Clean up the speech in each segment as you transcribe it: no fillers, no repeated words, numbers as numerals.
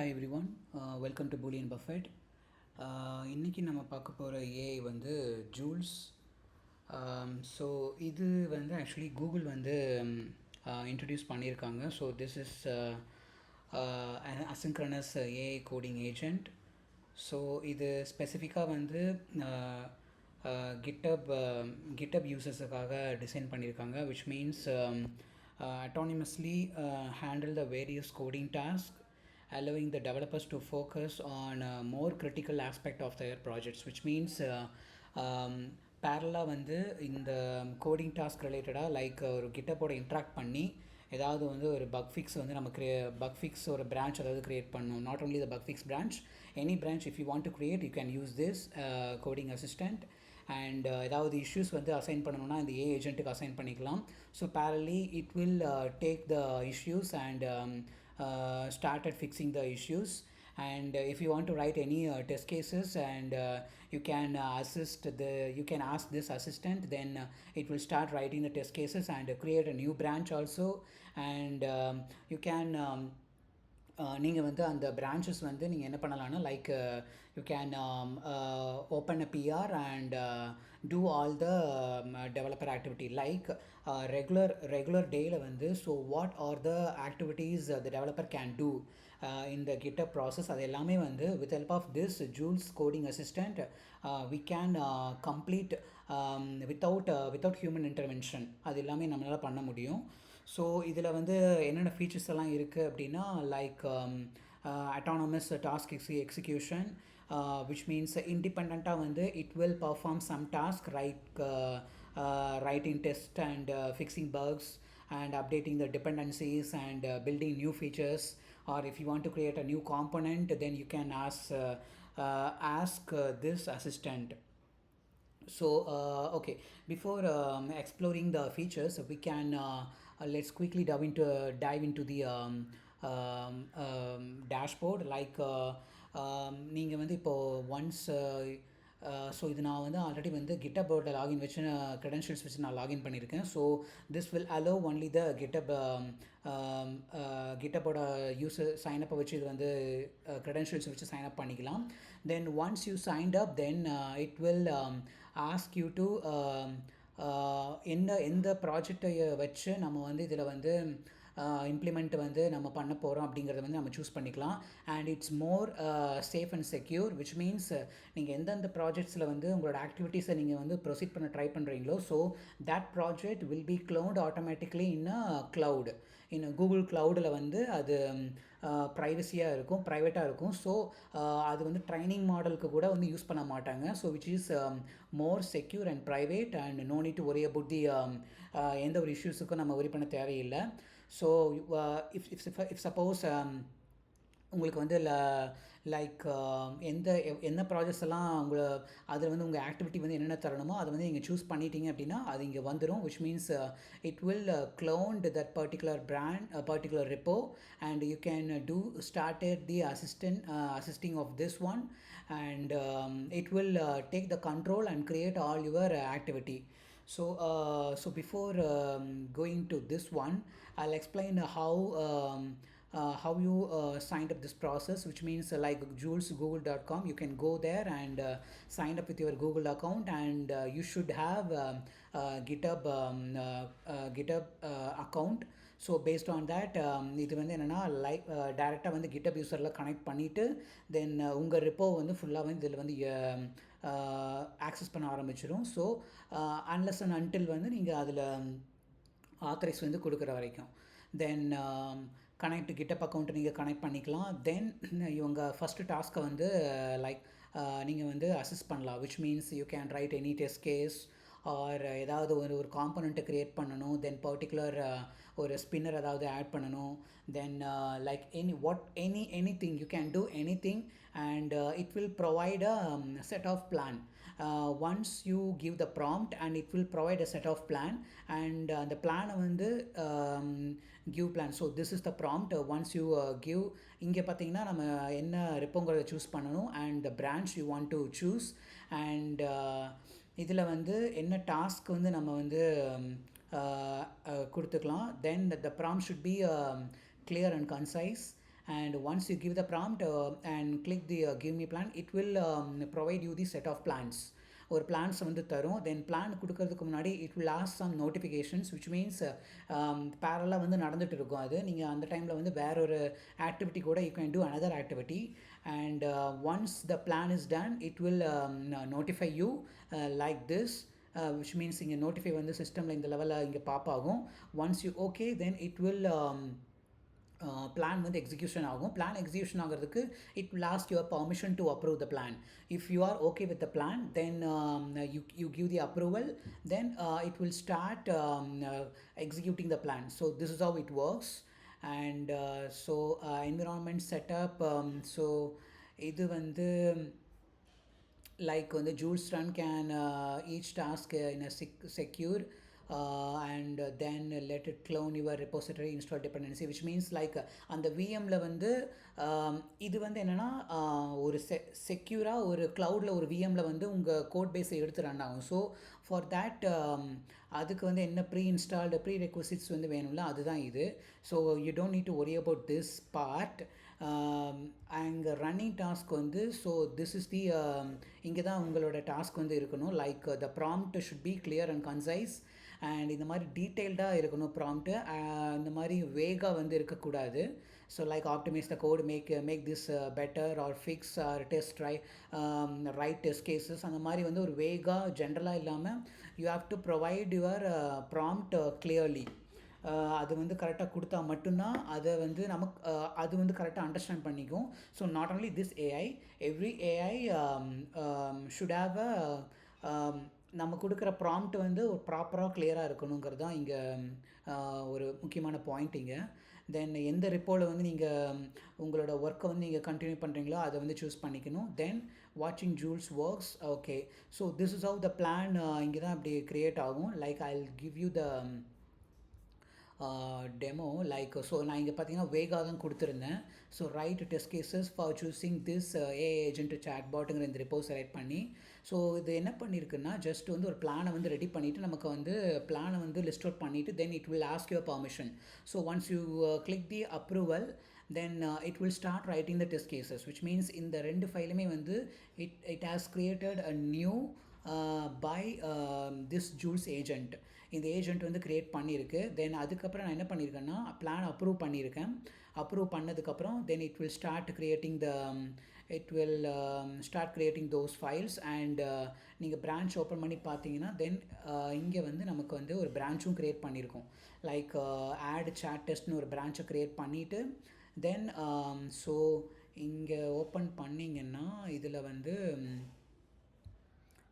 Hi everyone, welcome to Boolean Buffet. இன்றைக்கி நம்ம பார்க்க போகிற ஏஐ வந்து ஜூல்ஸ். ஸோ இது வந்து ஆக்சுவலி கூகுள் வந்து இன்ட்ரடியூஸ் பண்ணியிருக்காங்க. So this is asynchronous AI coding agent. So இது ஸ்பெசிஃபிக்காக வந்து கிட்டப் யூசர்ஸுக்காக டிசைன் பண்ணியிருக்காங்க, which means autonomously handle the various coding tasks, allowing the developers to focus on a more critical aspect of their projects, which means parallel வந்து இந்த coding task ரிலேட்டடாக like ஒரு கிட்டப்போட interact பண்ணி ஏதாவது வந்து ஒரு பக் ஃபிக்ஸ் வந்து நம்ம பக் ஃபிக்ஸ் ஒரு பிரான்ச் அதாவது க்ரியேட் பண்ணணும். Not only the buck fix branch, any branch if you want to create you can use this coding assistant. And ஏதாவது இஷ்யூஸ் வந்து அசைன் பண்ணணும்னா இந்த ஏ ஏஜென்ட்டுக்கு அசைன் பண்ணிக்கலாம். So parallelly it will take the issues and started fixing the issues. And if you want to write any test cases and you can you can ask this assistant, then it will start writing the test cases and create a new branch also. And you can நீங்கள் வந்து அந்த branches வந்து நீங்கள் என்ன பண்ணலான்னா like you can open a PR and do all the developer activity like regular டேயில் வந்து so what are the activities the developer can do இந்த கிட்டப் ப்ராசஸ். அது எல்லாமே வந்து with help of this Jules coding assistant we can complete without human intervention. அது எல்லாமே நம்மளால் பண்ண முடியும். ஸோ இதில் வந்து என்னென்ன ஃபீச்சர்ஸ் எல்லாம் இருக்குது அப்படின்னா like autonomous task execution, which means independent-ஆக வந்து it will perform some task writing test and fixing bugs and updating the dependencies and building new features. Or if you want to create a new component, then you can ask this assistant. So okay, before exploring the features, we can let's quickly dive into the dashboard. Like நீங்கள் வந்து இப்போது once so இது நான் வந்து already வந்து கிட்டப்போட login வச்சு credentials வச்சு நான் லாகின் பண்ணியிருக்கேன். So this will allow only the கிட்டப்போட யூஸர் சைனப்பை வச்சு இது வந்து க்ரெடென்ஷியல்ஸ் வச்சு சைன்அப் பண்ணிக்கலாம். Then once you signed up, then it will ask you to எந்த ப்ராஜெக்டை வச்சு நம்ம வந்து இதில் வந்து இம்ப்ளிமெண்ட் வந்து நம்ம பண்ண போகிறோம் அப்படிங்கிறத வந்து நம்ம சூஸ் பண்ணிக்கலாம். And it's more safe and secure, which means நீங்கள் எந்தெந்த ப்ராஜெக்ட்ஸில் வந்து உங்களோட ஆக்டிவிட்டீஸை நீங்கள் வந்து ப்ரொசீட் பண்ண ட்ரை பண்ணுறீங்களோ, so that project will be cloud automatically in cloud. Google க்ளவுடில் வந்து அது ப்ரைவசியாக இருக்கும், ப்ரைவேட்டாக இருக்கும். ஸோ அது வந்து ட்ரைனிங் மாடலுக்கு கூட வந்து யூஸ் பண்ண மாட்டாங்க. So which is more secure and private and no need to worry about the எந்த ஒரு இஷ்யூஸுக்கும் நம்ம ஒரி பண்ண தேவையில்லை. ஸோ இஃப் சப்போஸ் உங்களுக்கு வந்து லைக் எந்த ப்ராஜெக்ட்ஸ் எல்லாம் அதில் வந்து உங்கள் ஆக்டிவிட்டி வந்து என்னென்ன தரணுமோ அதை வந்து நீங்கள் சூஸ் பண்ணிட்டீங்க அப்படின்னா அது இங்கே வந்துடும், which means it will clone that particular repo, and you can started the assisting of this one, and it will take the control and create all your activity. So before going to this one, I'll explain how you signed up this process, which means like julesgoogle.com, you can go there and sign up with your Google account, and you should have GitHub account. So based on that இது வந்து என்னென்னா டேரெக்டாக வந்து கிட்டப் யூஸரில் connect பண்ணிவிட்டு தென் உங்கள் repo வந்து ஃபுல்லாக வந்து இதில் வந்து ஆக்சஸ் பண்ண ஆரம்பிச்சிடும். ஸோ அன்லெஸ் அண்ட் அன்டில் வந்து நீங்கள் அதில் ஆத்தரைஸ் வந்து கொடுக்குற வரைக்கும் தென் கனெக்ட் கிட்டப் அக்கௌண்ட்டை நீங்கள் கனெக்ட் பண்ணிக்கலாம். தென் இவங்க ஃபஸ்ட்டு டாஸ்க்கை வந்து லைக் நீங்கள் வந்து அசஸ் பண்ணலாம், which means you can write any test case or ஏதாவது ஒரு காம்பனண்ட்டை க்ரியேட் பண்ணணும், தென் பர்டிகுலர் ஒரு ஸ்பின்னர் ஏதாவது ஆட் பண்ணணும், then like anything you can do anything, and it will provide a set of plan. Once you give the prompt, and it will provide a set of plan, and the plan வந்து give plan. So this is the prompt. Once you give, இங்கே பார்த்தீங்கன்னா நம்ம என்ன ரெப்போங்கிறத choose பண்ணணும், and the branch you want to choose, and இதில் வந்து என்ன task வந்து நம்ம வந்து கொடுத்துக்கலாம். தென் the prompt should be clear and concise, and once you give the prompt and click the give me plan, it will provide you the set of plans. ஒரு plans வந்து தரும். தென் பிளான் கொடுக்கறதுக்கு முன்னாடி it will ask some notifications which means பேரலாக வந்து நடந்துட்டு இருக்கும். அது நீங்கள் அந்த டைமில் வந்து வேற ஒரு ஆக்டிவிட்டி கூட you can do another activity. And once the plan is done it will notify you like this, which means இங்கே notify வந்து சிஸ்டமில் இந்த லெவலில் இங்கே பாப் ஆகும். Once you okay then it will plan வந்து எக்ஸிக்யூஷன் ஆகும். பிளான் எக்ஸிக்யூஷன் ஆகிறதுக்கு it will ask your permission to approve the plan. If you are okay with the plan, then you give the approval, then it will start executing the plan. So this is how it works. And so environment setup, so இது வந்து like when the Joule run can each task in a secure and then let it clone your repository install dependency, which means like அந்த VMல வந்து இது வந்து என்னென்னா ஒரு செக்யூராக ஒரு க்ளவுடில் ஒரு VMல வந்து உங்கள் கோட் பேஸை எடுத்து ரன் ஆகும். ஸோ ஃபார் தேட் அதுக்கு வந்து என்ன ப்ரீ இன்ஸ்டால்டு ப்ரீ ரெக்வசிட்ஸ் வந்து வேணும்ல, அதுதான் இது. So you don't need to worry about this part. அங்கே ரன்னிங் டாஸ்க் வந்து ஸோ திஸ் இஸ் தி இங்கே தான் உங்களோட டாஸ்க் வந்து இருக்கணும். Like the prompt should be clear and concise and இந்த மாதிரி டீட்டெயில்டாக இருக்கணும் ப்ராம்ப்ட்டு. இந்த மாதிரி வேகாக வந்து இருக்கக்கூடாது. So like optimize the code, make this better or fix or test write test cases, அந்த மாதிரி வந்து ஒரு வேகாக ஜென்ரலாக இல்லாமல் you have to provide your prompt clearly. அது வந்து கரெக்டாக கொடுத்தா மட்டும்தான் அதை வந்து நமக்கு அது வந்து கரெக்டாக அண்டர்ஸ்டாண்ட் பண்ணிக்கும். So not only this AI, every AI should have நம்ம கொடுக்குற ப்ராம்ப்ட் வந்து ஒரு ப்ராப்பராக கிளியராக இருக்கணுங்கிறது தான் இங்கே ஒரு முக்கியமான பாயிண்ட் இங்கே. தென் எந்த ரிப்போர்ட்டில் வந்து நீங்கள் உங்களோட ஒர்க்கை வந்து நீங்கள் கண்டினியூ பண்ணுறீங்களோ அதை வந்து சூஸ் பண்ணிக்கணும். தென் வாட்சிங் Jules works. Okay, so this is how the plan இங்கே தான் அப்படி க்ரியேட் ஆகும். Like I will give you the demo. Like so நான் இங்கே பார்த்தீங்கன்னா வேகா தான் கொடுத்துருந்தேன். So write test cases for choosing this AI agent சாட்பாட்டுங்கிற இந்த ரிப்போ செலக்ட் பண்ணி, ஸோ இது என்ன பண்ணியிருக்குன்னா ஜஸ்ட் வந்து ஒரு பிளானை வந்து ரெடி பண்ணிவிட்டு நமக்கு வந்து பிளானை வந்து லிஸ்ட் அவுட் பண்ணிவிட்டு தென் it will ask your permission. So once you click the approval then it will start writing the test cases, which means இந்த ரெண்டு ஃபைலுமே வந்து it has created a new by this Jules agent. இந்த agent வந்து create பண்ணியிருக்கு. தென் அதுக்கப்புறம் நான் என்ன பண்ணியிருக்கேன்னா பிளான் அப்ரூவ் பண்ணியிருக்கேன். அப்ரூவ் பண்ணதுக்கப்புறம் தென் it will start creating those files. And நீங்கள் பிரான்ச் ஓப்பன் பண்ணி பார்த்தீங்கன்னா தென் இங்கே வந்து நமக்கு வந்து ஒரு பிரான்ச்சும் க்ரியேட் பண்ணியிருக்கோம். லைக் ஆட் சாட் டெஸ்ட்னு ஒரு பிரான்ச்சை க்ரியேட் பண்ணிவிட்டு தென் ஸோ இங்கே ஓப்பன் பண்ணிங்கன்னா இதில் வந்து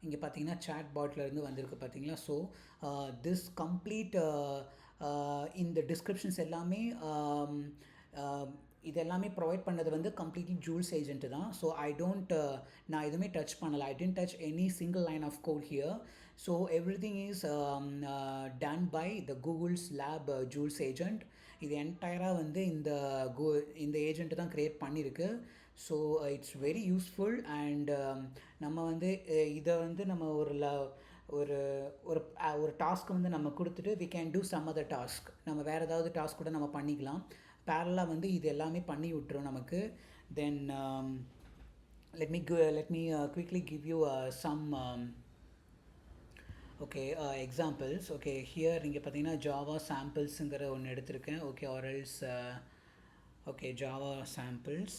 இங்கே பார்த்தீங்கன்னா சாட் பாட்லேருந்து வந்திருக்கு பார்த்தீங்களா. ஸோ திஸ் கம்ப்ளீட் இந்த டிஸ்கிரிப்ஷன்ஸ் எல்லாமே இது எல்லாமே ப்ரொவைட் பண்ணது வந்து கம்ப்ளீட்லி ஜூல்ஸ் ஏஜென்ட்டு தான். ஸோ நான் எதுவுமே டச் பண்ணலை. I didn't touch any single line of code here. So everything is done by the Google's lab Jules agent. இது என்டையராக வந்து இந்த ஏஜென்ட்டு தான் க்ரியேட் பண்ணியிருக்கு. So it's very useful. And நம்ம வந்து இதை வந்து நம்ம ஒரு டாஸ்க் வந்து நம்ம கொடுத்துட்டு we can do some other task. நம்ம வேறு ஏதாவது டாஸ்க் கூட நம்ம பண்ணிக்கலாம். பேரலாக வந்து இது எல்லாமே பண்ணி விட்டுரும் நமக்கு. Then let me quickly give you some examples. Okay, here இங்கே பார்த்தீங்கன்னா ஜாவா சாம்பிள்ஸுங்கிற ஒன்று எடுத்திருக்கேன். ஓகே, ஆர்எல்ஸ் Java samples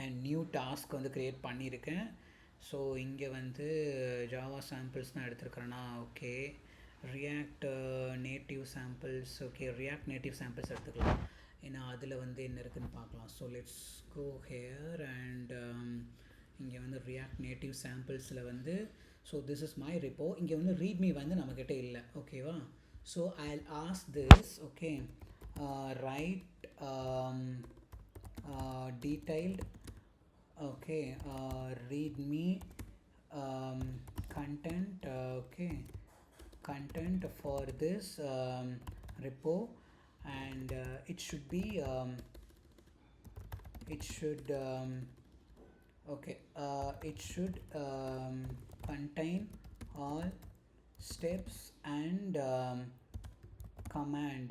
and new task வந்து க்ரியேட் பண்ணியிருக்கேன். ஸோ இங்கே வந்து ஜாவா சாம்பிள்ஸ் தான் எடுத்துருக்கிறேன்னா okay, React Native samples. Okay, React Native samples எடுத்துக்கலாம். ஏன்னா அதில் வந்து என்ன இருக்குதுன்னு பார்க்கலாம். So let's go here and இங்கே வந்து ரியாக்ட் நேட்டிவ் சாம்பிள்ஸில் வந்து so this is my repo. இங்கே வந்து ரீட்மி வந்து நம்மக்கிட்ட இல்லை. ஓகேவா? So I will ask this. Okay, right detailed readme content content for this repo, and it should contain all steps and command.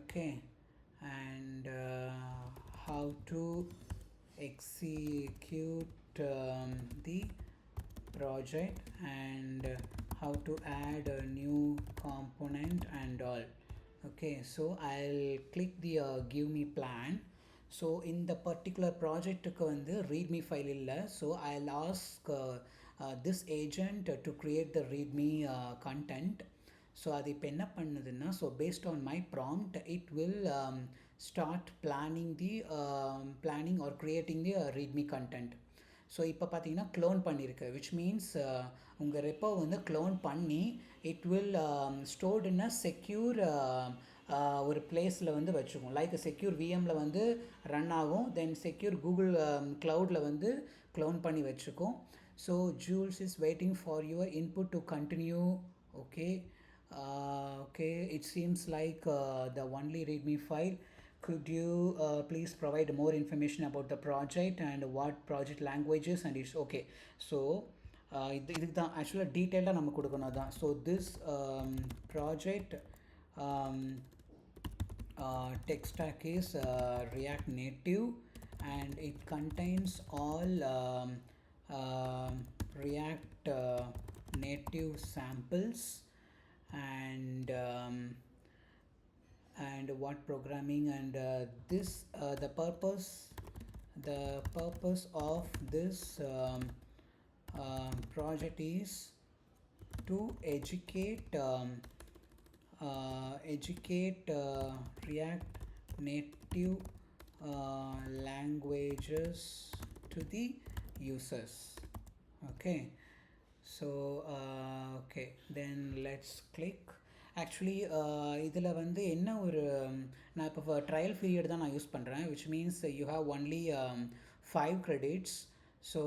Okay, and how to execute the project, and how to add a new component and all. Okay, so I'll click the give me plan. So in the particular project வந்து readme file இல்லை, so I'll ask this agent to create the readme content. So அது இப்போ என்ன பண்ணுதுன்னா, so based on my prompt it will start planning are creating the README content. So இப்போ பார்த்தீங்கன்னா clone பண்ணியிருக்கு, which means உங்கள் repo வந்து க்ளோன் பண்ணி it will stored in a secure ஒரு பிளேஸில் வந்து வச்சுக்கும். லைக் செக்யூர் விஎம்மில் வந்து ரன் ஆகும், தென் செக்யூர் கூகுள் க்ளவுடில் வந்து க்ளோன் பண்ணி வச்சுக்கும். So Jules is waiting for your input to continue. Okay. Okay, it seems like the only readme file. Could you please provide more information about the project and what project languages and it's okay. So இதுக்கு தான் ஆக்சுவலாக டீட்டெயிலாக நம்ம கொடுக்கணும் தான். So this project tech stack is React Native and it contains all React native samples and what programming and this the purpose of this project is to educate React native languages to the users. Okay, so okay, then let's click. Actually இதில் வந்து என்ன ஒரு நான் இப்போ trial period தான் நான் use பண்ணுறேன், which means you have only 5 credits. So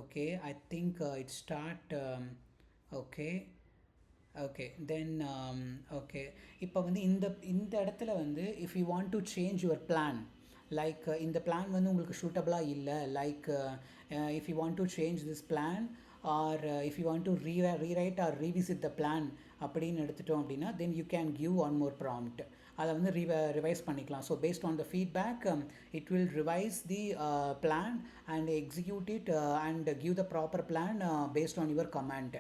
okay, I think it start okay then okay, இப்போ வந்து இந்த இடத்துல வந்து if you want to change your plan, like இந்த plan வந்து உங்களுக்கு சூட்டபிளாக இல்லை, like if you want to change this plan or if you want to rewrite or revisit the plan அப்படின்னு எடுத்துட்டோம் அப்படின்னா, then you can give one more prompt. அதை வந்து revise பண்ணிக்கலாம். So based on the feedback it will revise the plan and execute it and give the proper plan based on your command,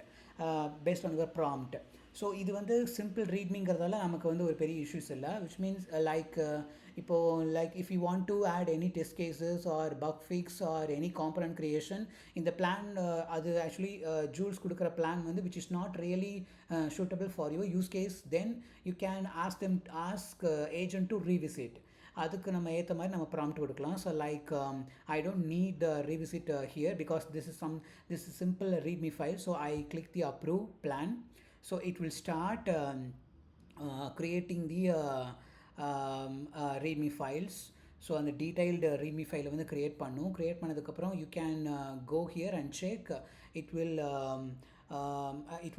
based on your prompt. So இது வந்து simple ரீட்மிங்கிறதால நமக்கு வந்து ஒரு பெரிய issues இல்லை, விச் மீன்ஸ் லைக் இப்போது like if you want to add any test cases or bug fix or any component creation, இந்த plan அது ஆக்சுவலி ஜூல்ஸ் கொடுக்குற பிளான் வந்து which is not really suitable for your use case, then you can ask agent to revisit. அதுக்கு நம்ம ஏற்ற மாதிரி நம்ம prompt கொடுக்கலாம். So like I don't need the revisit here because this is simple readme file. So I click the approve plan. So it will start creating the readme files. So அந்த detailed readme ஃபைலை வந்து create பண்ணதுக்கப்புறம் you can go here and check. It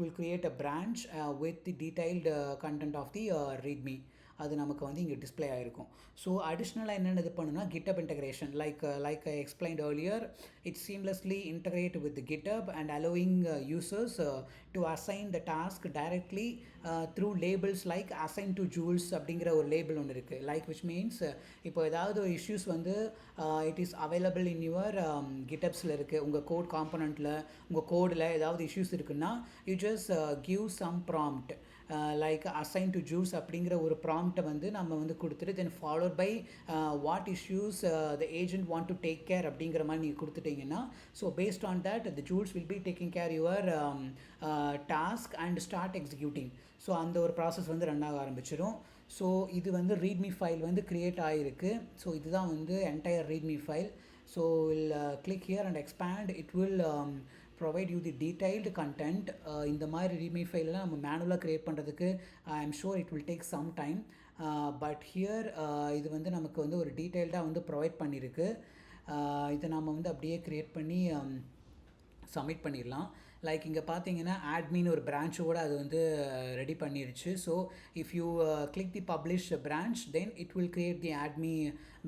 will create a branch with the detailed content of the readme. அது நமக்கு வந்து இங்கே display ஆகிருக்கும். So அடிஷ்னலாக என்னென்ன இது பண்ணுன்னா GitHub integration, like I explained earlier, it seamlessly integrate with the GitHub and allowing users to assign the task directly through labels like assign to Jules அப்படிங்கிற ஒரு லேபிள் ஒன்று இருக்குது. லைக் which means இப்போ ஏதாவது ஒரு இஷ்யூஸ் வந்து it is available in your GitHubஸில் இருக்குது, உங்கள் கோட் காம்பனண்ட்டில் உங்கள் கோடில் ஏதாவது இஷ்யூஸ் இருக்குன்னா you just give some prompt like assign to Jules அப்படிங்கிற ஒரு ப்ராம்ப்டை வந்து நம்ம வந்து கொடுத்துட்டு then followed by what issues the agent want to take care அப்படிங்கிற மாதிரி நீங்கள் கொடுத்துட்டீங்கன்னா, so based on that the Jules will be taking care your task and start executing. So அந்த ஒரு ப்ராசஸ் வந்து ரன் ஆக ஆரம்பிச்சிடும். ஸோ இது வந்து readme ஃபைல் வந்து க்ரியேட் ஆகிருக்கு. ஸோ இதுதான் வந்து entire readme file. So will click here and expand. It will provide you the detailed content. இந்த மாதிரி readme ஃபைல்லாம் நம்ம மேனுவலாக க்ரியேட் பண்ணுறதுக்கு I am sure it will take some time, but here இது வந்து நமக்கு வந்து ஒரு டீட்டெயில்டாக வந்து ப்ரொவைட் பண்ணியிருக்கு. இதை நம்ம வந்து அப்படியே க்ரியேட் பண்ணி சப்மிட் பண்ணிடலாம். லைக் இங்கே பார்த்தீங்கன்னா admin ஒரு பிரான்ச்சோட அது வந்து ரெடி பண்ணிருச்சு. So if you click the publish branch then it will create the admin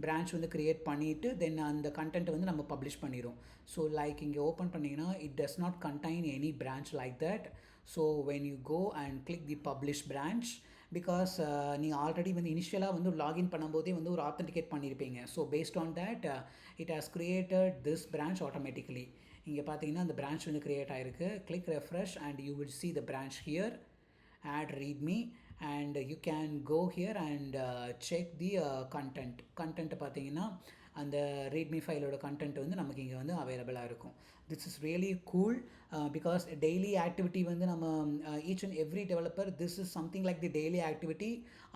branch வந்து க்ரியேட் பண்ணிவிட்டு தென் அந்த கண்டென்ட்டை வந்து நம்ம பப்ளிஷ் பண்ணிடும். ஸோ லைக் இங்கே ஓப்பன் பண்ணிங்கன்னா it does not contain any branch like that. So when you go and click the publish branch, because நீங்கள் ஆல்ரெடி வந்து இனிஷியலாக வந்து லாகின் பண்ணும்போதே வந்து ஒரு ஆத்தென்டிகேட் பண்ணியிருப்பீங்க. So based on that it has created this branch automatically. இங்கே பார்த்தீங்கன்னா அந்த பிரான்ச் வந்து கிரியேட் ஆகிருக்கு. Click refresh and you will see the branch here, add readme, and you can go here and check the content பார்த்தீங்கன்னா அந்த README ஃபைலோட content வந்து நமக்கு இங்கே வந்து அவைலபிளாக இருக்கும். This is really cool because daily activity வந்து நம்ம each and every developer this is something like the daily activity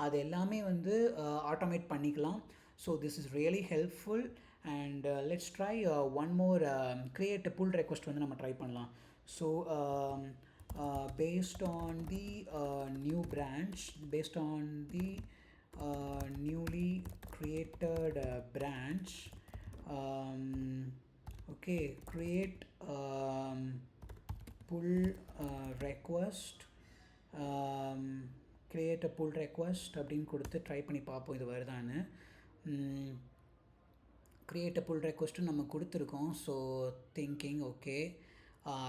அது எல்லாமே வந்து ஆட்டோமேட் பண்ணிக்கலாம். So this is really helpful. And let's try one more create pull request வந்து நம்ம try பண்ணலாம். So based on the new branch, based on the newly created branch, okay, create pull request, create a pull request அப்படின்னு கொடுத்து try பண்ணி பார்ப்போம் இது வருதான்னு. create a pull request நம்ம கொடுத்துருக்கோம். ஸோ திங்கிங் ஓகே,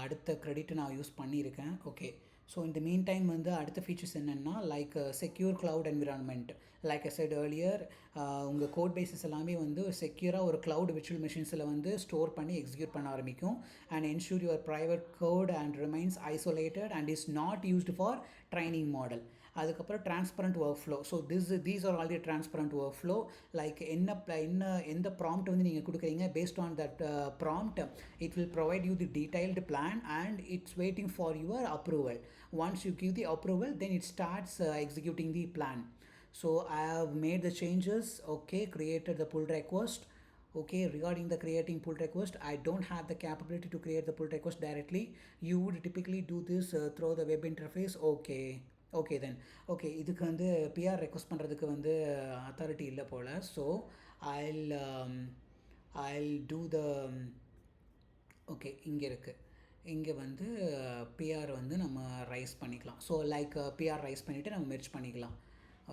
அடுத்த க்ரெடிட் நான் யூஸ் பண்ணியிருக்கேன். ஓகே, ஸோ இந்த மீன் டைம் வந்து அடுத்த ஃபீச்சர்ஸ் என்னென்னா like secure cloud environment. Like I said earlier, உங்கள் கோட் பேஸஸ் எல்லாமே வந்து செக்யூராக ஒரு க்ளவுட் விர்ச்சுவல் மிஷின்ஸில் வந்து ஸ்டோர் பண்ணி எக்ஸிக்யூட் பண்ண ஆரம்பிக்கும். And ensure your private code and remains isolated and is not used for training model. அதுக்கப்புறம் transparent workflow. So these are already transparent workflow. Like எந்த prompt வந்து நீங்கள் கொடுக்குறீங்க, based on that prompt it will provide you the detailed plan and it's waiting for your approval. Once you give the approval then it starts executing the plan. So I have made the changes. Okay, created the pull request. Okay, regarding the creating pull request, I don't have the capability to create the pull request directly. You would typically do this through the web interface. Okay then. Okay, இதுக்கு வந்து PR request பண்ணுறதுக்கு வந்து authority இல்லை போல். So I'll do the okay, இங்கே இருக்குது. இங்கே வந்து PR வந்து நம்ம ரைஸ் பண்ணிக்கலாம். ஸோ லைக் PR ரைஸ் பண்ணிவிட்டு நம்ம மெர்ஜ் பண்ணிக்கலாம்.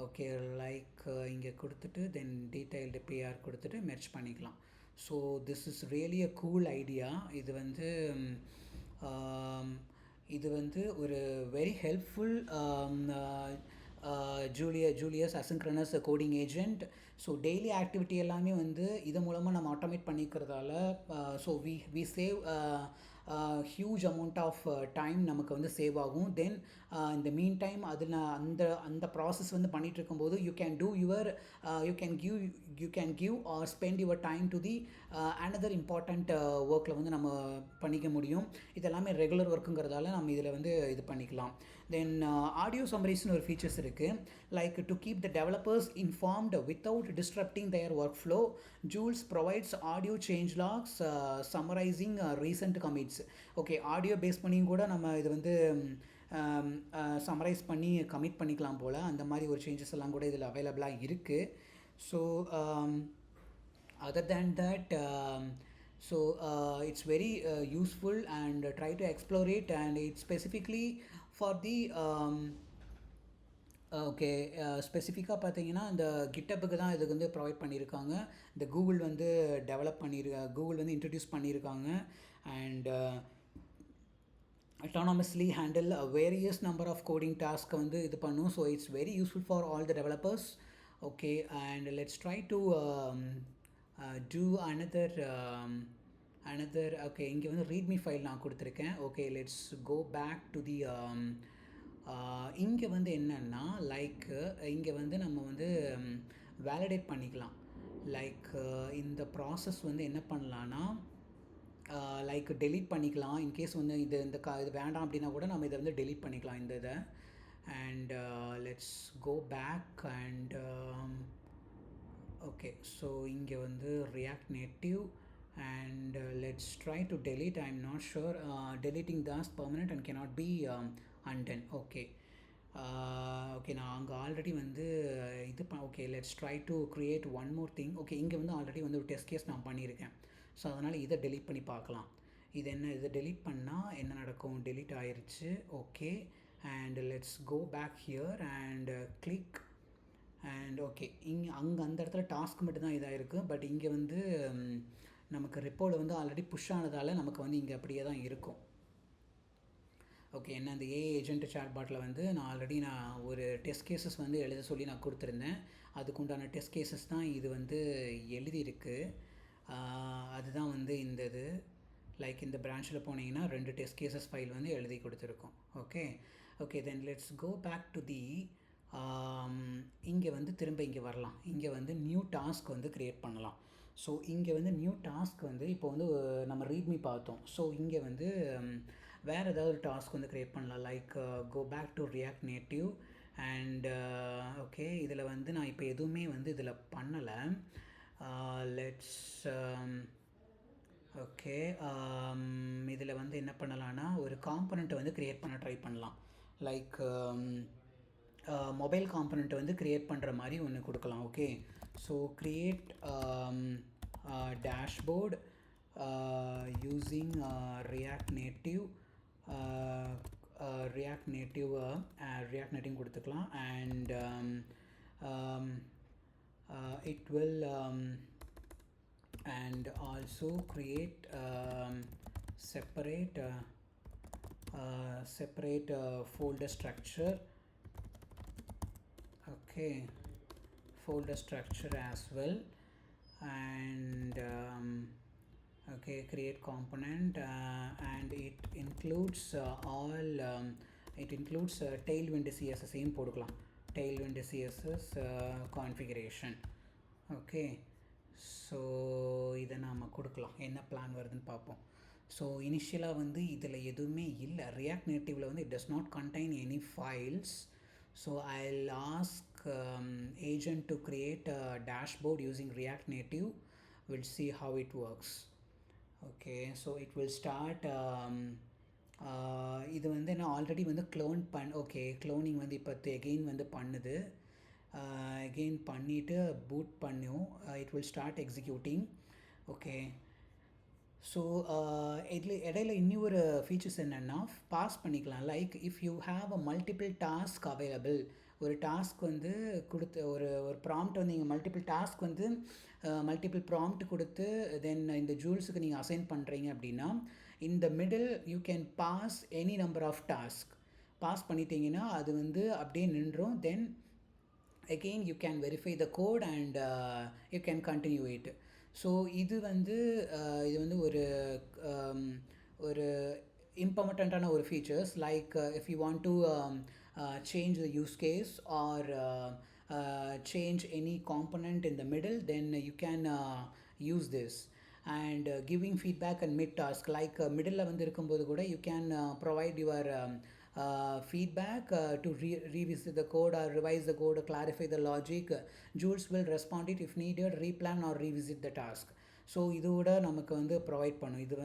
ஓகே, லைக் இங்கே கொடுத்துட்டு தென் டீட்டெயில்டு PR கொடுத்துட்டு மெர்ஜ் பண்ணிக்கலாம். So this is really a cool idea. இது வந்து ஒரு very helpful Julius asynchronous coding agent. So daily activity எல்லாமே வந்து இது மூலமாக நம்ம ஆட்டோமேட் பண்ணிக்கிறதால so we save huge amount of time நமக்கு வந்து சேவ் ஆகும். தென் இந்த மீன் டைம் அதில் அந்த ப்ராசஸ் வந்து பண்ணிகிட்டு இருக்கும்போது you can give or spend your time to the another important ஒர்க்கில் வந்து நம்ம பண்ணிக்க முடியும். இதெல்லாமே ரெகுலர் ஒர்க்குங்கிறதால நம்ம இதில் வந்து இது பண்ணிக்கலாம். தென் ஆடியோ சம்மரிஸ்னு ஒரு ஃபீச்சர்ஸ் இருக்குது. Like to keep the developers informed without disturbing their workflow, Jules provides audio change logs summarizing recent commits. Okay, audio base பண்ணியும் கூட நம்ம இது வந்து சம்மரைஸ் பண்ணி கமிட் பண்ணிக்கலாம் போல். அந்த மாதிரி ஒரு சேஞ்சஸ் எல்லாம் கூட இதில் அவைலபிளாக இருக்குது. So other than that, so it's very useful and try to explore it, and it's specifically for the okay, ஸ்பெசிஃபிக்காக பார்த்தீங்கன்னா இந்த கிட்டப்புக்கு தான் இதுக்கு வந்து ப்ரொவைட் பண்ணியிருக்காங்க. இந்த கூகுள் வந்து கூகுள் வந்து இன்ட்ரடியூஸ் பண்ணியிருக்காங்க. And autonomously handle a various number of coding tasks வந்து இது பண்ணும். So it's very useful for all the developers. Okay, and let's try to do another okay, இங்கே வந்து readme ஃபைல் நான் கொடுத்துருக்கேன். Okay, let's go back to the இங்கே வந்து என்னென்னா லைக் இங்கே வந்து நம்ம வந்து வேலிடேட் பண்ணிக்கலாம். லைக் இந்த ப்ராசஸ் வந்து என்ன பண்ணலான்னா லைக் டெலீட் பண்ணிக்கலாம். இன்கேஸ் வந்து இது வேண்டாம் அப்படின்னா கூட நம்ம இதை வந்து டெலீட் பண்ணிக்கலாம் இந்த இதை. And let's go back and okay, so இங்கே வந்து React Native and let's try to delete. I'm not sure deleting that's permanent and cannot be undone. Okay, okay, நான் அங்கே ஆல்ரெடி வந்து இது okay, let's try to create one more thing. Okay, இங்கே வந்து already வந்து ஒரு டெஸ்ட் கேஸ் நான் பண்ணியிருக்கேன். ஸோ அதனால் இதை டெலீட் பண்ணி பார்க்கலாம். இதை டெலீட் பண்ணால் என்ன நடக்கும்? டெலீட் ஆயிடுச்சு. Okay, and let's go back here and click and okay, அங்கே அந்த இடத்துல டாஸ்க் மட்டும் தான் இதாக இருக்குது. பட் இங்கே வந்து நமக்கு ரெப்போவில் வந்து ஆல்ரெடி புஷ் ஆனதால் நமக்கு வந்து இங்கே அப்படியே தான் இருக்கும். ஓகே, என்ன அந்த ஏஐ ஏஜென்ட் சாட்பாட்டில் வந்து நான் ஒரு டெஸ்ட் கேசஸ் வந்து எழுத சொல்லி நான் கொடுத்துருந்தேன். அதுக்குண்டான டெஸ்ட் கேசஸ் தான் இது வந்து எழுதியிருக்கு. அதுதான் வந்து இந்த இது லைக் இந்த பிரான்ச்சில் போனீங்கன்னா 2 டெஸ்ட் கேசஸ் ஃபைல் வந்து எழுதி கொடுத்துருக்கோம். Okay okay, then let's go back to the இங்கே வந்து திரும்ப இங்கே வரலாம். இங்கே வந்து நியூ டாஸ்க் வந்து க்ரியேட் பண்ணலாம். ஸோ இங்கே வந்து நியூ டாஸ்க் வந்து இப்போ வந்து நம்ம ரீட்மி பார்த்தோம். ஸோ இங்கே வந்து வேறு ஏதாவது ஒரு டாஸ்க் வந்து க்ரியேட் பண்ணலாம். Like go back to React Native and okay, இதில் வந்து நான் இப்போ எதுவுமே வந்து இதில் பண்ணலை. லெட்ஸ் ஓகே, இதில் வந்து என்ன பண்ணலான்னா ஒரு காம்பனண்ட்டை வந்து க்ரியேட் பண்ண ட்ரை பண்ணலாம். லைக் மொபைல் காம்பனண்ட்டை வந்து க்ரியேட் பண்ணுற மாதிரி ஒன்று கொடுக்கலாம். Okay, so create dashboard using React Native React Native கொடுத்துக்கலாம். And it will and also create separate folder structure. Okay, folder structure as well. And okay, create component and it includes tailwind css in போடுக்கலாம். tailwind css configuration. okay, so இதை நாம் கொடுக்கலாம். என்ன plan வருதுன்னு பார்ப்போம். So இனிஷியலாக வந்து இதில் எதுவுமே இல்லை. ரியாக்ட் நேட்டிவில் வந்து it does not contain any files. So I will ask agent to create a dashboard using React native. Will see how it works. Okay, so it will start. இது வந்து நான் ஆல்ரெடி வந்து ஓகே, க்ளோனிங் வந்து இப்போ again வந்து பண்ணுது. again பண்ணிவிட்டு boot பண்ணும். It will start executing. Okay, so இதில் இடையில இன்னும் ஒரு ஃபீச்சர்ஸ் என்னென்னா பாஸ் பண்ணிக்கலாம். Like if you have a multiple task available, ஒரு டாஸ்க் வந்து கொடுத்து ஒரு ப்ராம்ப்ட் வந்து நீங்கள் மல்டிபிள் டாஸ்க் வந்து மல்டிபிள் ப்ராம்ப்ட் கொடுத்து தென் இந்த ஜூல்ஸுக்கு நீங்கள் அசைன் பண்ணுறீங்க அப்படின்னா இந்த middle you can pause any number of task. Pause பண்ணிட்டீங்கன்னா அது வந்து அப்படியே நின்றும். Then again you can verify the code and you can continue it. So இது வந்து ஒரு இம்பார்ட்டண்ட்டான ஒரு features. Like if you want to change the use case or change any component in the middle, then you can use this. And giving feedback and mid task, like middle வந்து இருக்கும்போது கூட you can provide your feedback to revisit the code or revise the code or clarify the logic. Jules will respond it if needed, replan or revisit the task. So இதோட நமக்கு வந்து provide பண்ணும் இது.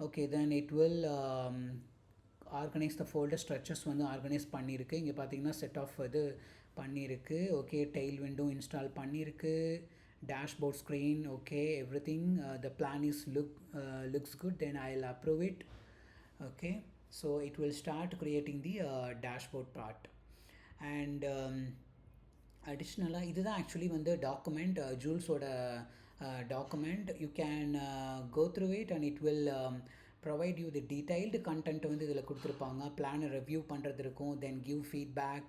Okay then it will organise the folder structures வந்து organise பண்ணியிருக்கு. இங்கே பார்த்தீங்கன்னா set of இது பண்ணியிருக்கு. ஓகே, டெயில் விண்டோ இன்ஸ்டால் பண்ணியிருக்கு. Dashboard screen. Okay, everything the plan is looks good. Then I will approve it. Okay, so it will start creating the dashboard part. And additionally இதுதான் actually வந்து document, ஜூல்ஸோட document. You can go through it and it will provide you the detailed content வந்து இதில் கொடுத்துருப்பாங்க. பிளானை review பண்ணுறது இருக்கும். then give feedback,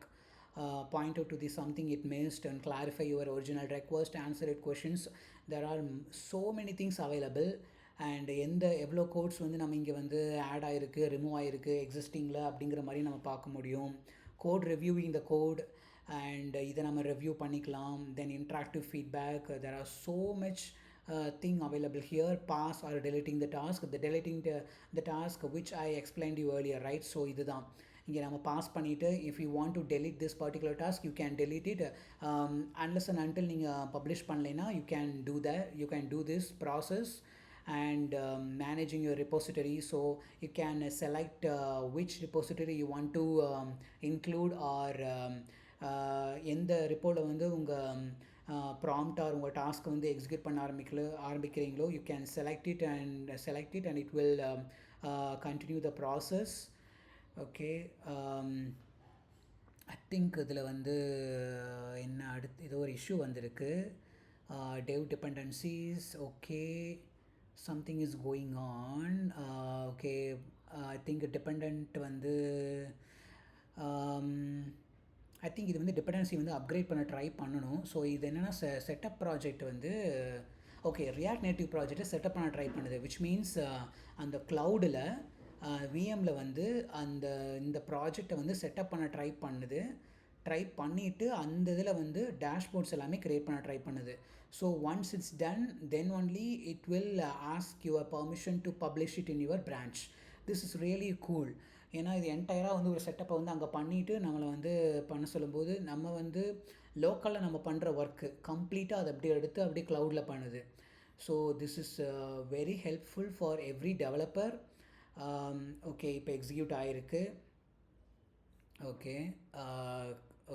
point out to the something it missed and clarify your original request, answer it questions. There are so many things available. And எவ்வளோ quotes வந்து நம்ம இங்கே வந்து ஆட் ஆகிருக்கு, ரிமூவ் ஆகிருக்கு எக்ஸிஸ்டிங்கில் அப்படிங்கிற மாதிரி நம்ம பார்க்க முடியும். Code reviewing the code and இதை நம்ம ரிவ்யூ பண்ணிக்கலாம். Then interactive feedback. There are so much thing available here. Pass or deleting the task. The deleting the task which I explained you earlier, right? So இதுதான் இங்கே நம்ம pass பண்ணிவிட்டு if you want to delete this particular task you can delete it. Unless and until நீங்கள் publish பண்ணலைன்னா you can do this process. And managing your repository, so you can select which repository you want to include or எந்த ரிப்போர்ட்டில் வந்து உங்கள் prompt R உங்கள் task வந்து execute பண்ண ஆரம்பிக்கிறீங்களோ you can select it and it will continue the process. okay, I think இதில் வந்து என்ன அடுத்து ஏதோ ஒரு இஷ்யூ வந்திருக்கு. dev dependencies. okay, something is going on. Okay, I think depend வந்து ஐ திங்க் இது வந்து டிபெண்டன்சி வந்து அப்கிரேட் பண்ண ட்ரை பண்ணணும். ஸோ இது என்னென்னா செட்டப் ப்ராஜெக்ட் வந்து ஓகே ரியாக்ட் நேட்டிவ் ப்ராஜெக்ட்டை செட்டப் பண்ண ட்ரை பண்ணுது, விச் மீன்ஸ் அந்த க்ளவுடில் விஎம்மில் வந்து இந்த ப்ராஜெக்டை வந்து செட்டப் பண்ண ட்ரை பண்ணிவிட்டு அந்த இதில் வந்து டேஷ்போர்ட்ஸ் எல்லாமே க்ரியேட் பண்ண ட்ரை பண்ணுது. So once it's done then only it will ask your permission to publish it in your branch. This is really cool. ஏன்னா இது என்டையராக வந்து ஒரு செட்டப்பை வந்து அங்கே பண்ணிவிட்டு நம்மளை வந்து பண்ண சொல்லும்போது நம்ம வந்து லோக்கலில் நம்ம பண்ணுற ஒர்க்கு கம்ப்ளீட்டாக அதை அப்படியே எடுத்து அப்படியே க்ளவுடில் பண்ணுது. So this is very helpful for every developer. Okay இப்போ எக்ஸிக்யூட் ஆகிருக்கு.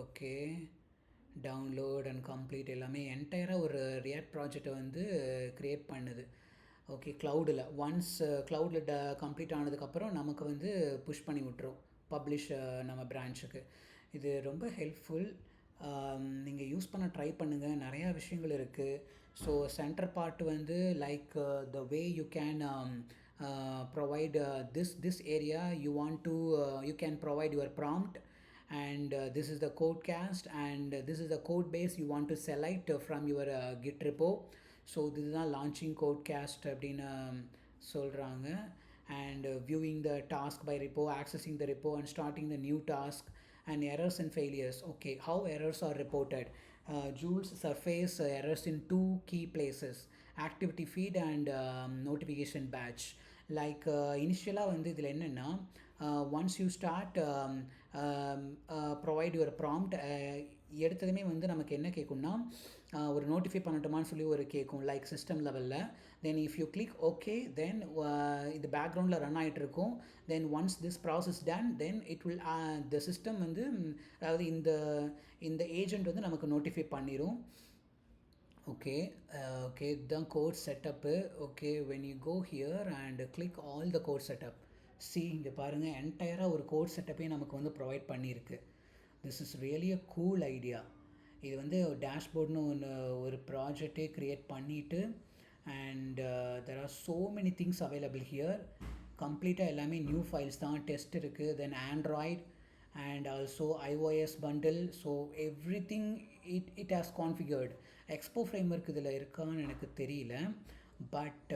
ஓகே டவுன்லோட் அண்ட் கம்ப்ளீட் எல்லாமே என்டையராக ஒரு ரியாக்ட் ப்ராஜெக்டை வந்து க்ரியேட் பண்ணுது. ஓகே க்ளவுடில் ஒன்ஸ் க்ளவுடில் கம்ப்ளீட் ஆனதுக்கப்புறம் நமக்கு வந்து புஷ் பண்ணி விட்டுரும் பப்ளிஷ் நம்ம பிரான்ச்சுக்கு. இது ரொம்ப ஹெல்ப்ஃபுல். நீங்கள் யூஸ் பண்ண ட்ரை பண்ணுங்கள், நிறையா விஷயங்கள் இருக்குது. ஸோ சென்டர் பார்ட் வந்து like the way you can provide this area you want to you can provide your prompt, and this is the code cast, and this is the code base you want to select from your git repo. So இதுதான் launching code cast அப்படின்னு சொல்கிறாங்க. And viewing the task by repo, accessing the repo and starting the new task, and errors and failures. Okay, how errors are reported. Jules surface errors in two key places: activity feed and notification batch. Like இனிஷியலாக வந்து இதில் என்னென்னா once you start provide your prompt எடுத்ததுமே வந்து நமக்கு என்ன கேட்கும்னா ஒரு notify பண்ணட்டுமான்னு சொல்லி ஒரு கேட்கும் லைக் சிஸ்டம் லெவலில். Then if you click okay then இது பேக்ரவுண்டில் ரன் ஆகிட்டு இருக்கும். Then once this process done then it will the system வந்து அதாவது இந்த ஏஜெண்ட் வந்து நமக்கு நோட்டிஃபை பண்ணிடும். ஓகே இதுதான் code setup. Okay when you go here and click all the code setup, see இங்கே பாருங்கள் என்டையராக ஒரு கோட் செட்டப்பே நமக்கு வந்து ப்ரொவைட் பண்ணியிருக்கு. This is really a cool idea. இது வந்து டேஷ்போர்ட்னு ஒரு ப்ராஜெக்டே க்ரியேட் பண்ணிவிட்டு and there are so many things available here. கம்ப்ளீட்டாக எல்லாமே நியூ ஃபைல்ஸ் தான். டெஸ்ட் இருக்குது, தென் Android and also iOS bundle. So everything it has configured. Expo framework இதில் இருக்கான்னு எனக்கு தெரியல, but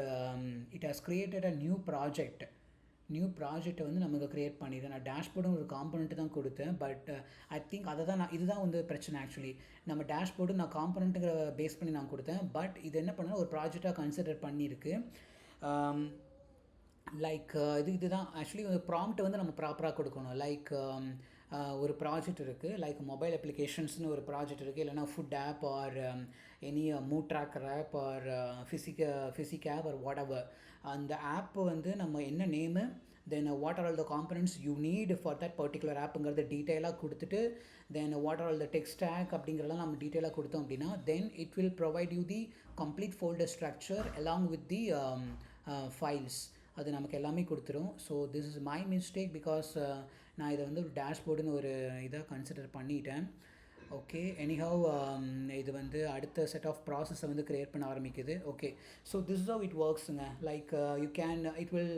it has created a new projecட்டை வந்து நமக்கு க்ரியேட் பண்ணிடுறேன். நான் டேஷ்போர்டும் ஒரு காம்பனண்ட்டு தான் கொடுத்தேன், பட் ஐ திங்க் இதுதான் வந்து பிரச்சனை. ஆக்சுவலி நம்ம டேஷ்போர்டு நான் காம்பனண்ட்டுங்கிற பேஸ் பண்ணி நான் கொடுத்தேன், பட் இது என்ன பண்ணால் ஒரு ப்ராஜெக்டாக கன்சிடர் பண்ணியிருக்கு. லைக் இதுதான் ஆக்சுவலி ப்ராம்ப்ட் வந்து நம்ம ப்ராப்பராக கொடுக்கணும். லைக் ஒரு ப்ராஜெக்ட் இருக்குது, லைக் மொபைல் அப்ளிகேஷன்ஸ்னு ஒரு ப்ராஜெக்ட் இருக்குது, இல்லைனா food app or any mood tracker app or physique app or whatever. அந்த ஆப் வந்து நம்ம என்ன name, then what are all the components you need for that particular ஆப்புங்கிறத டீட்டெயிலாக கொடுத்துட்டு, then what are all the tech stack அப்படிங்கிறதெல்லாம் நம்ம டீட்டெயிலாக கொடுத்தோம் அப்படின்னா then it will provide you the complete folder structure along with the files. அது நமக்கு எல்லாமே கொடுத்துரும். So this is my mistake because நான் இதை வந்து ஒரு டேஷ்போர்டுன்னு ஒரு இதாக கன்சிடர் பண்ணிட்டேன். ஓகே எனிஹவ் இது வந்து அடுத்த செட் ஆஃப் ப்ராசஸை வந்து க்ரியேட் பண்ண ஆரம்பிக்குது. Okay so this is how it ஒர்க்ஸுங்க. Like you can it will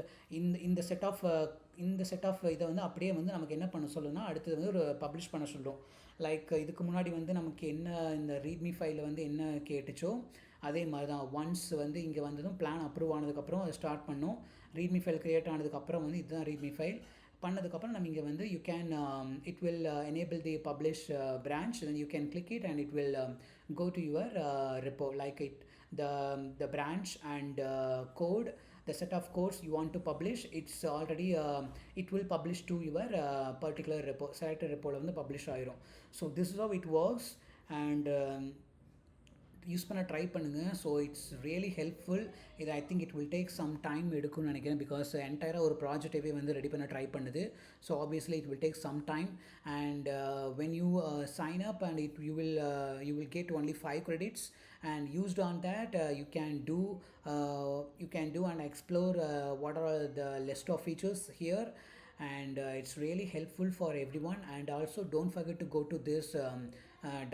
இந்த செட் ஆஃப் இதை வந்து அப்படியே வந்து நமக்கு என்ன பண்ண சொல்லுன்னா அடுத்தது வந்து ஒரு பப்ளிஷ் பண்ண சொல்லும். லைக் இதுக்கு முன்னாடி வந்து நமக்கு என்ன இந்த ரீட்மி ஃபைலில் வந்து என்ன கேட்டுச்சோ அதே மாதிரி தான். ஒன்ஸ் வந்து இங்கே வந்ததும் பிளான் அப்ரூவ் ஆனதுக்கப்புறம் அதை ஸ்டார்ட் பண்ணோம். ரீட்மி ஃபைல் க்ரியேட் ஆனதுக்கப்புறம் வந்து இதுதான் ரீட்மி ஃபைல். பண்ணதுக்கப்புறம் நம்ம இங்கே வந்து you can it will enable the publish branch, then you can click it and it will go to your repo, like it the branch and code, the set of codes you want to publish, it's already it will publish to your particular repo, selected repo la வந்து publish ஆயிரும். So this is how it works and use பண்ண try பண்ணுங்கள். So it's really helpful. இது I think it will take some time எடுக்கும்னு நினைக்கிறேன், because என்டையராக ஒரு ப்ராஜெக்டவே வந்து ready பண்ண ட்ரை பண்ணுது. So obviously it will take some time and when you sign up and you will get only 5 credits, and used on that you can do and explore what are the list of features here, and it's really helpful for everyone. And also don't forget to go to this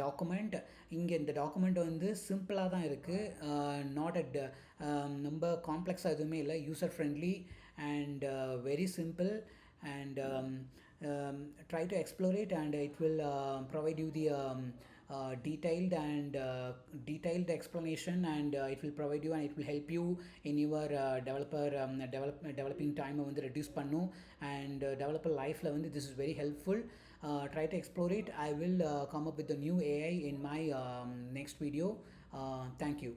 document. இங்கே இந்த document வந்து சிம்பிளாக தான் இருக்குது, not at ரொம்ப காம்ப்ளெக்ஸாக எதுவுமே இல்லை, user friendly and very simple. And try to explore it, and it will provide you the detailed explanation, and it will provide you, and it will help you in your developing time வந்து reduce பண்ணும். And developer life வந்து this is very helpful. Try to explore it. I will come up with the new AI in my next video. Thank you.